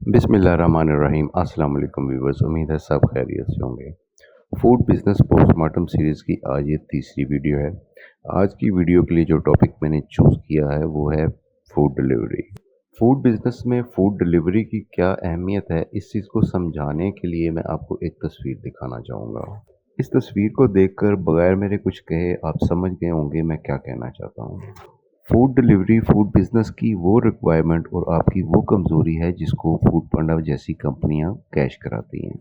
बिस्मिल्लाहिर्रहमानिर्रहीम। अस्सलाम वालेकुम व्यूअर्स, उम्मीद है सब खैरियत से होंगे। फूड बिजनेस पोस्टमार्टम सीरीज़ की आज ये तीसरी वीडियो है। आज की वीडियो के लिए जो टॉपिक मैंने चूज़ किया है वो है फूड डिलीवरी। फूड बिजनेस में फूड डिलीवरी की क्या अहमियत है, इस चीज़ को समझाने के लिए मैं आपको एक तस्वीर दिखाना चाहूँगा। इस तस्वीर को देखकर बगैर मेरे कुछ कहे आप समझ गए होंगे मैं क्या कहना चाहता हूँ। फूड डिलीवरी फूड बिजनेस की वो रिक्वायरमेंट और आपकी वो कमज़ोरी है जिसको फूड पांडा जैसी कंपनियां कैश कराती हैं।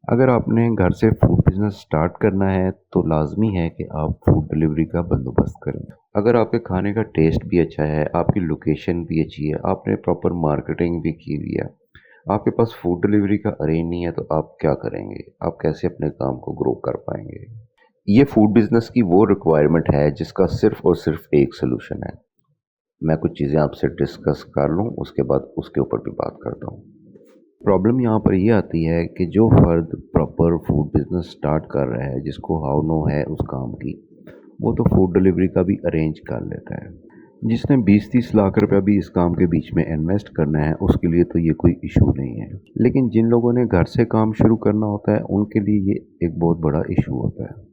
अगर आपने घर से फूड बिजनेस स्टार्ट करना है तो लाजमी है कि आप फूड डिलीवरी का बंदोबस्त करें। अगर आपके खाने का टेस्ट भी अच्छा है, आपकी लोकेशन भी अच्छी है, आपने प्रॉपर मार्केटिंग भी की हुई है, आपके पास फूड डिलीवरी का अरेंज नहीं है, तो आप क्या करेंगे? आप कैसे अपने काम को ग्रो कर पाएंगे? ये फूड बिजनेस की वो रिक्वायरमेंट है जिसका सिर्फ और सिर्फ एक सोल्यूशन है। मैं कुछ चीज़ें आपसे डिस्कस कर लूँ, उसके बाद उसके ऊपर भी बात करता हूँ। प्रॉब्लम यहाँ पर ये आती है कि जो फ़र्द प्रॉपर फूड बिजनेस स्टार्ट कर रहा है, जिसको हाउ नो है उस काम की, वो तो फूड डिलीवरी का भी अरेंज कर लेता है। जिसने 20-30 लाख रुपया भी इस काम के बीच में इन्वेस्ट करना है, उसके लिए तो ये कोई इशू नहीं है। लेकिन जिन लोगों ने घर से काम शुरू करना होता है, उनके लिए ये एक बहुत बड़ा इशू होता है।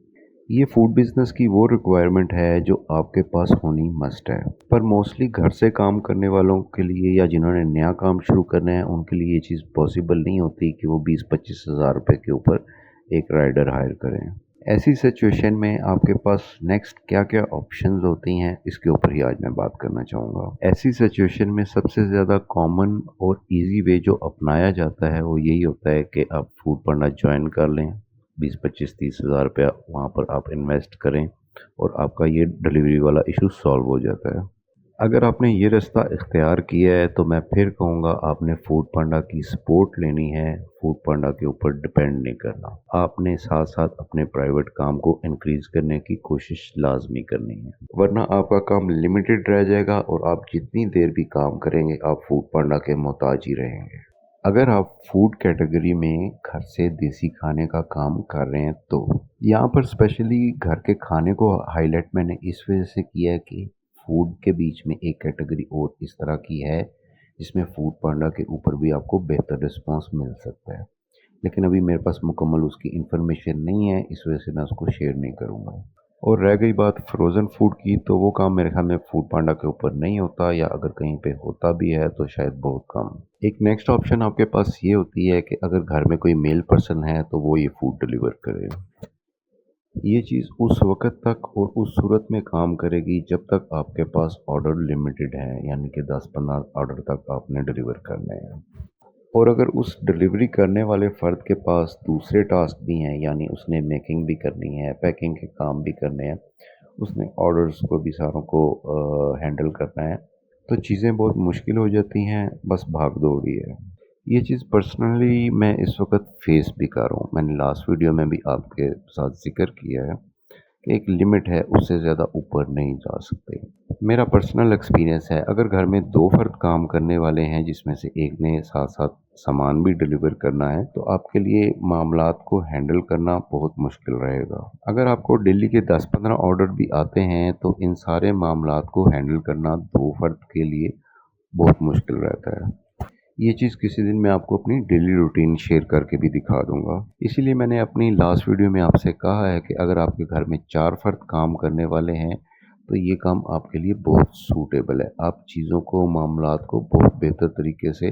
ये फूड बिजनेस की वो रिक्वायरमेंट है जो आपके पास होनी मस्ट है, पर मोस्टली घर से काम करने वालों के लिए या जिन्होंने नया काम शुरू करना है उनके लिए ये चीज़ पॉसिबल नहीं होती कि वो 20-25 हज़ार रुपये के ऊपर एक राइडर हायर करें। ऐसी सिचुएशन में आपके पास नेक्स्ट क्या क्या ऑप्शंस होती हैं, इसके ऊपर ही आज मैं बात करना चाहूँगा। ऐसी सिचुएशन में सबसे ज़्यादा कॉमन और इजी वे जो अपनाया जाता है वो यही होता है कि आप फूड पांडा ज्वाइन कर लें, 20-25-30 हज़ार रुपया वहाँ पर आप इन्वेस्ट करें और आपका ये डिलीवरी वाला इशू सॉल्व हो जाता है। अगर आपने ये रास्ता इख्तियार किया है तो मैं फिर कहूँगा आपने फूड पांडा की सपोर्ट लेनी है, फूड पांडा के ऊपर डिपेंड नहीं करना। आपने साथ साथ अपने प्राइवेट काम को इंक्रीज करने की कोशिश लाजमी करनी है, वरना आपका काम लिमिटेड रह जाएगा और आप जितनी देर भी काम करेंगे आप फूड पांडा के मोहताज ही रहेंगे। अगर आप फूड कैटेगरी में घर से देसी खाने का काम कर रहे हैं तो यहाँ पर स्पेशली घर के खाने को हाईलाइट मैंने इस वजह से किया है कि फूड के बीच में एक कैटेगरी और इस तरह की है जिसमें फूड पांडा के ऊपर भी आपको बेहतर रिस्पांस मिल सकता है, लेकिन अभी मेरे पास मुकम्मल उसकी इंफॉर्मेशन नहीं है, इस वजह से मैं उसको शेयर नहीं करूँगा। और रह गई बात फ्रोज़न फूड की, तो वो काम मेरे ख्याल में फूड पांडा के ऊपर नहीं होता, या अगर कहीं पे होता भी है तो शायद बहुत कम। एक नेक्स्ट ऑप्शन आपके पास ये होती है कि अगर घर में कोई मेल पर्सन है तो वो ये फूड डिलीवर करे। ये चीज़ उस वक़्त तक और उस सूरत में काम करेगी जब तक आपके पास ऑर्डर लिमिटेड है, यानी कि 10-15 ऑर्डर तक आपने डिलीवर करने हैं। और अगर उस डिलीवरी करने वाले फ़र्द के पास दूसरे टास्क भी हैं, यानी उसने मेकिंग भी करनी है, पैकिंग के काम भी करने हैं, उसने ऑर्डर्स को भी सारों को हैंडल करना है, तो चीज़ें बहुत मुश्किल हो जाती हैं, बस भाग दौड़ ही है। ये चीज़ पर्सनली मैं इस वक्त फेस भी कर रहा हूँ। मैंने लास्ट वीडियो में भी आपके साथ ज़िक्र किया है कि एक लिमिट है, उससे ज़्यादा ऊपर नहीं जा सकते। मेरा पर्सनल एक्सपीरियंस है, अगर घर में 2 फ़र्द काम करने वाले हैं जिसमें से एक ने साथ साथ सामान भी डिलीवर करना है, तो आपके लिए मामलात को हैंडल करना बहुत मुश्किल रहेगा। अगर आपको डेली के 10-15 ऑर्डर भी आते हैं तो इन सारे मामलात को हैंडल करना 2 फ़र्द के लिए बहुत मुश्किल रहता है। ये चीज़ किसी दिन मैं आपको अपनी डेली रूटीन शेयर करके भी दिखा दूंगा। इसीलिए मैंने अपनी लास्ट वीडियो में आपसे कहा है कि अगर आपके घर में 4 फ़र्द काम करने वाले हैं तो ये काम आपके लिए बहुत सूटेबल है। आप चीज़ों को, मामलात को बहुत बेहतर तरीके से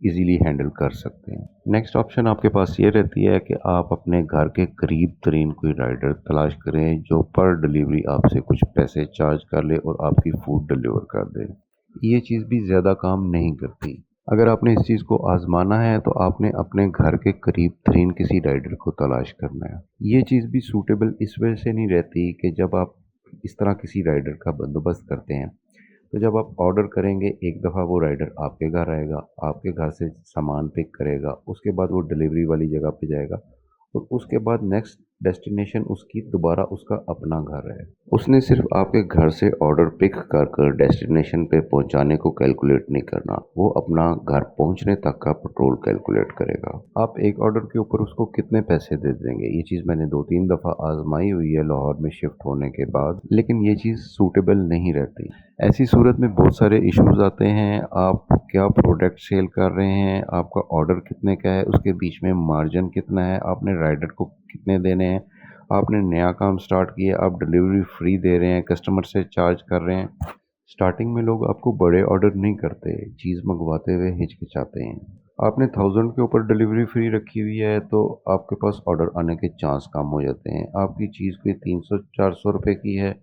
इजीली हैंडल कर सकते हैं। नेक्स्ट ऑप्शन आपके पास ये रहती है कि आप अपने घर के करीब तरीन कोई राइडर तलाश करें जो पर डिलीवरी आपसे कुछ पैसे चार्ज कर ले और आपकी फूड डिलीवर कर दे। ये चीज़ भी ज़्यादा काम नहीं करती। अगर आपने इस चीज़ को आजमाना है तो आपने अपने घर के करीब तरीन किसी राइडर को तलाश करना है। ये चीज़ भी सूटेबल इस वजह से नहीं रहती कि जब आप इस तरह किसी राइडर का बंदोबस्त करते हैं तो जब आप ऑर्डर करेंगे, एक दफ़ा वो राइडर आपके घर आएगा, आपके घर से सामान पिक करेगा, उसके बाद वो डिलीवरी वाली जगह पे जाएगा और उसके बाद नेक्स्ट डेस्टिनेशन उसकी दोबारा उसका अपना घर है। उसने सिर्फ आपके घर से ऑर्डर पिक कर कर डेस्टिनेशन पे पहुंचाने को कैलकुलेट नहीं करना, वो अपना घर पहुंचने तक का पेट्रोल कैलकुलेट करेगा। आप एक ऑर्डर के ऊपर उसको कितने पैसे दे देंगे, ये चीज़ मैंने 2-3 दफ़ा आजमाई हुई है लाहौर में शिफ्ट होने के बाद, लेकिन ये चीज़ सूटेबल नहीं रहती। ऐसी सूरत में बहुत सारे इश्यूज आते हैं। आप क्या प्रोडक्ट सेल कर रहे हैं, आपका ऑर्डर कितने का है, उसके बीच में मार्जिन कितना है, आपने राइडर को कितने देने हैं, आपने नया काम स्टार्ट किया, आप डिलीवरी फ्री दे रहे हैं, कस्टमर से चार्ज कर रहे हैं। स्टार्टिंग में लोग आपको बड़े ऑर्डर नहीं करते, चीज़ मंगवाते हुए हिचकिचाते हैं। आपने 1000 के ऊपर डिलीवरी फ्री रखी हुई है तो आपके पास ऑर्डर आने के चांस कम हो जाते हैं। आपकी चीज़ कोई 300-400 रुपये की है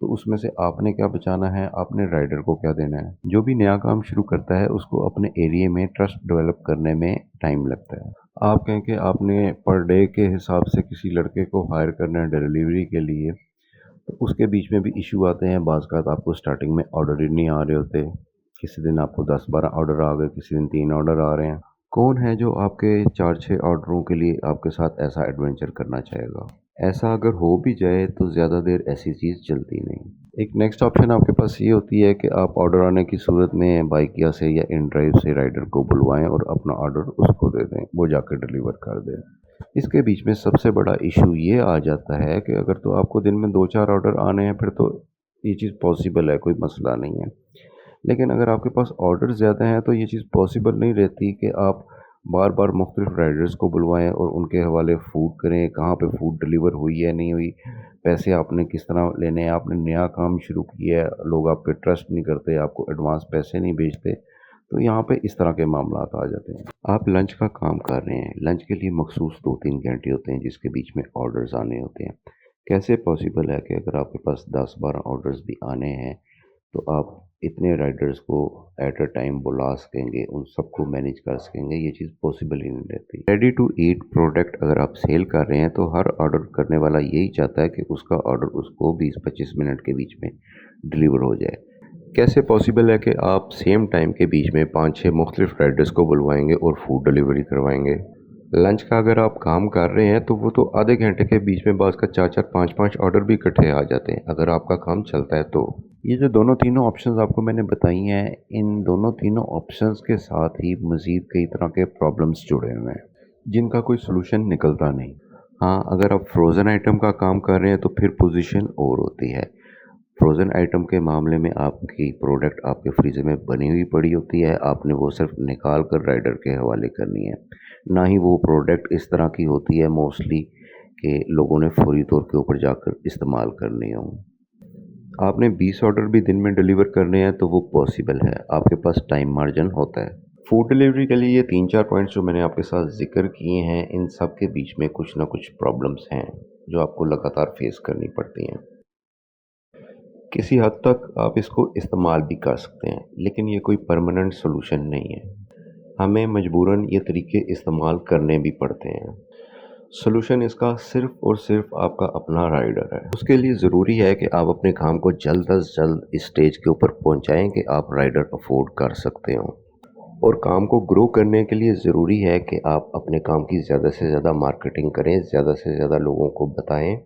तो उसमें से आपने क्या बचाना है, आपने राइडर को क्या देना है। जो भी नया काम शुरू करता है उसको अपने एरिया में ट्रस्ट डेवलप करने में टाइम लगता है। आप कहें कि आपने पर डे के हिसाब से किसी लड़के को हायर करना है डिलीवरी के लिए, तो उसके बीच में भी इशू आते हैं। बाज़ का आपको स्टार्टिंग में ऑर्डर ही नहीं आ रहे होते, किसी दिन आपको 10-12 ऑर्डर आ गए, किसी दिन 3 ऑर्डर आ रहे हैं। कौन है जो आपके 4-6 ऑर्डरों के लिए आपके साथ ऐसा एडवेंचर करना चाहेगा। ऐसा अगर हो भी जाए तो ज़्यादा देर ऐसी चीज़ चलती नहीं। एक नेक्स्ट ऑप्शन आपके पास ये होती है कि आप ऑर्डर आने की सूरत में बाइकिया से या इन ड्राइव से राइडर को बुलवाएं और अपना ऑर्डर उसको दे दें, वो जाकर डिलीवर कर दें। इसके बीच में सबसे बड़ा इशू ये आ जाता है कि अगर तो आपको दिन में 2-4 ऑर्डर आने हैं फिर तो ये चीज़ पॉसिबल है, कोई मसला नहीं है। लेकिन अगर आपके पास ऑर्डर ज़्यादा हैं तो ये चीज़ पॉसिबल नहीं रहती कि आप बार बार मुख्तलिफ राइडर्स को बुलवाएं और उनके हवाले फ़ूड करें, कहाँ पे फ़ूड डिलीवर हुई है नहीं हुई, पैसे आपने किस तरह लेने हैं। आपने नया काम शुरू किया है, लोग आप पे ट्रस्ट नहीं करते, आपको एडवांस पैसे नहीं भेजते, तो यहाँ पे इस तरह के मामला आ जाते हैं। आप लंच का काम कर रहे हैं, लंच के लिए मखसूस 2-3 घंटे होते हैं जिसके बीच में ऑर्डर्स आने होते हैं। कैसे पॉसिबल है कि अगर आपके पास 10-12 ऑर्डर्स भी आने हैं तो आप इतने राइडर्स को एट अ टाइम बुला सकेंगे, उन सबको मैनेज कर सकेंगे, ये चीज़ पॉसिबल ही नहीं रहती। रेडी टू ईट प्रोडक्ट अगर आप सेल कर रहे हैं तो हर ऑर्डर करने वाला यही चाहता है कि उसका ऑर्डर उसको 20-25 मिनट के बीच में डिलीवर हो जाए। कैसे पॉसिबल है कि आप सेम टाइम के बीच में 5-6 मुख्तलिफ राइडर्स को बुलवाएंगे और फूड डिलीवरी करवाएंगे। लंच का अगर आप काम कर रहे हैं तो वो तो आधे घंटे के बीच में बाज़ का 4-4 5-5 ऑर्डर भी इकट्ठे आ जाते हैं अगर आपका काम चलता है तो। ये जो दोनों तीनों ऑप्शंस आपको मैंने बताई हैं, इन दोनों तीनों ऑप्शंस के साथ ही मज़ीद कई तरह के प्रॉब्लम्स जुड़े हुए हैं जिनका कोई सलूशन निकलता नहीं। हाँ, अगर आप फ्रोज़न आइटम का काम कर रहे हैं तो फिर पोजीशन और होती है। फ्रोज़न आइटम के मामले में आपकी प्रोडक्ट आपके फ्रीज़र में बनी हुई पड़ी होती है, आपने वो सिर्फ निकाल कर राइडर के हवाले करनी है। ना ही वो प्रोडक्ट इस तरह की होती है मोस्टली कि लोगों ने फौरी तौर के ऊपर जाकर इस्तेमाल करनी हो। आपने 20 ऑर्डर भी दिन में डिलीवर करने हैं तो वो पॉसिबल है, आपके पास टाइम मार्जिन होता है। फूड डिलीवरी के लिए ये 3-4 पॉइंट्स जो मैंने आपके साथ ज़िक्र किए हैं, इन सब के बीच में कुछ ना कुछ प्रॉब्लम्स हैं जो आपको लगातार फेस करनी पड़ती हैं। किसी हद तक आप इसको इस्तेमाल भी कर सकते हैं, लेकिन ये कोई परमानेंट सॉल्यूशन नहीं है। हमें मजबूरन ये तरीके इस्तेमाल करने भी पड़ते हैं। सॉल्यूशन इसका सिर्फ़ और सिर्फ़ आपका अपना राइडर है। उसके लिए ज़रूरी है कि आप अपने काम को जल्द अज़ जल्द इस स्टेज के ऊपर पहुंचाएं कि आप राइडर अफ़ोर्ड कर सकते हो। और काम को ग्रो करने के लिए ज़रूरी है कि आप अपने काम की ज़्यादा से ज़्यादा मार्केटिंग करें, ज़्यादा से ज़्यादा लोगों को बताएं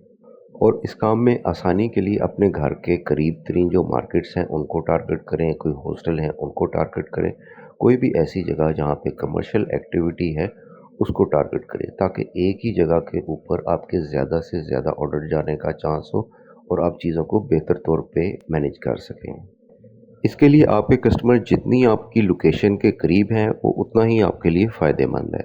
और इस काम में आसानी के लिए अपने घर के करीब तरीन जो मार्केट्स हैं उनको टारगेट करें, कोई हॉस्टल हैं उनको टारगेट करें, कोई भी ऐसी जगह जहाँ पे कमर्शियल एक्टिविटी है उसको टारगेट करें ताकि एक ही जगह के ऊपर आपके ज़्यादा से ज़्यादा ऑर्डर जाने का चांस हो और आप चीज़ों को बेहतर तौर पे मैनेज कर सकें। इसके लिए आपके कस्टमर जितनी आपकी लोकेशन के करीब हैं वो उतना ही आपके लिए फ़ायदेमंद है।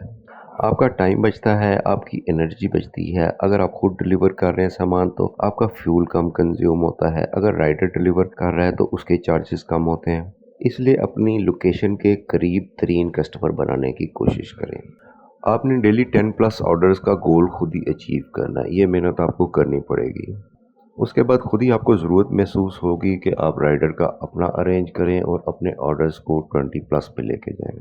आपका टाइम बचता है, आपकी एनर्जी बचती है। अगर आप खुद डिलीवर कर रहे हैं सामान तो आपका फ्यूल कम कंज्यूम होता है, अगर राइडर डिलीवर कर रहा है तो उसके चार्जेस कम होते हैं। इसलिए अपनी लोकेशन के करीब तरीन कस्टमर बनाने की कोशिश करें। आपने डेली 10+ ऑर्डर्स का गोल खुद ही अचीव करना है, ये मेहनत आपको करनी पड़ेगी। उसके बाद खुद ही आपको ज़रूरत महसूस होगी कि आप राइडर का अपना अरेंज करें और अपने ऑर्डर्स को 20+ पे लेके जाएं।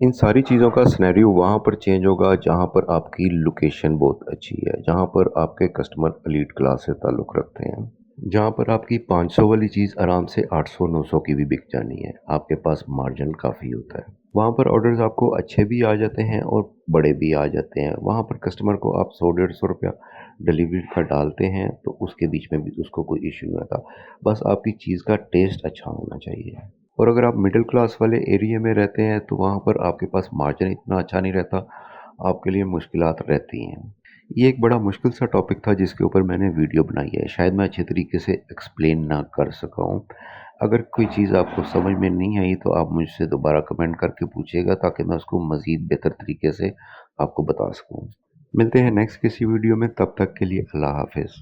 इन सारी चीज़ों का सिनेरियो वहाँ पर चेंज होगा जहाँ पर आपकी लोकेशन बहुत अच्छी है, जहाँ पर आपके कस्टमर एलीट क्लास से ताल्लुक़ रखते हैं, जहाँ पर आपकी 500 वाली चीज़ आराम से 800-900 की भी बिक जानी है, आपके पास मार्जिन काफ़ी होता है। वहाँ पर ऑर्डर्स आपको अच्छे भी आ जाते हैं और बड़े भी आ जाते हैं। वहाँ पर कस्टमर को आप 100-150 रुपया डिलीवरी का डालते हैं तो उसके बीच में भी उसको कोई इश्यू नहीं आता। बस आपकी चीज़ का टेस्ट अच्छा होना चाहिए। और अगर आप मिडिल क्लास वाले एरिया में रहते हैं तो वहाँ पर आपके पास मार्जिन इतना अच्छा नहीं रहता, आपके लिए मुश्किलात रहती हैं। ये एक बड़ा मुश्किल सा टॉपिक था जिसके ऊपर मैंने वीडियो बनाई है। शायद मैं अच्छे तरीके से एक्सप्लेन ना कर सका हूँ। अगर कोई चीज़ आपको समझ में नहीं आई तो आप मुझसे दोबारा कमेंट करके पूछिएगा ताकि मैं उसको मज़ीद बेहतर तरीके से आपको बता सकूँ। मिलते हैं नेक्स्ट किसी वीडियो में, तब तक के लिए अल्लाह हाफ़िज़।